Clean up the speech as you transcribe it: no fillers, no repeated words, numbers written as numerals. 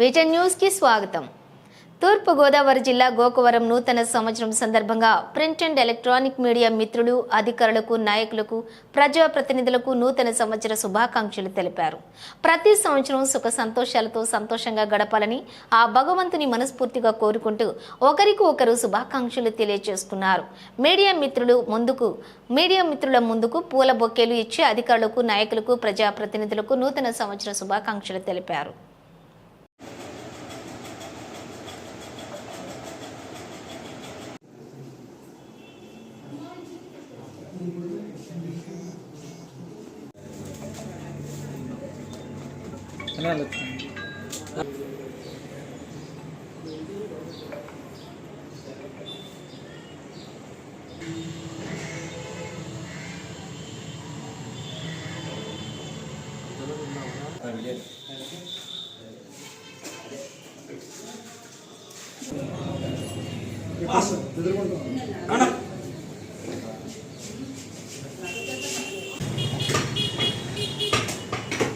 Vision news కి స్వాగతం. తూర్పు గోదావరి జిల్లా గోకవరం నూతన సంవత్సరం సందర్భంగా ప్రింట్ అండ్ ఎలక్ట్రానిక్ మీడియా మిత్రులు, అధికారులకు, నాయకులకు, ప్రజాప్రతినిధులకు నూతన సంవత్సర శుభాకాంక్షలు తెలిపారు. ప్రతి సంవత్సరం సుఖ సంతోషాలతో సంతోషంగా గడపాలని ఆ భగవంతుని మనస్ఫూర్తిగా కోరుకుంటూ ఒకరికి ఒకరు శుభాకాంక్షలు తెలియజేసుకున్నారు. మీడియా మిత్రుల ముందుకు పూల బొకేలు ఇచ్చి అధికారులకు, నాయకులకు, ప్రజాప్రతినిధులకు నూతన సంవత్సర శుభాకాంక్షలు తెలిపారు.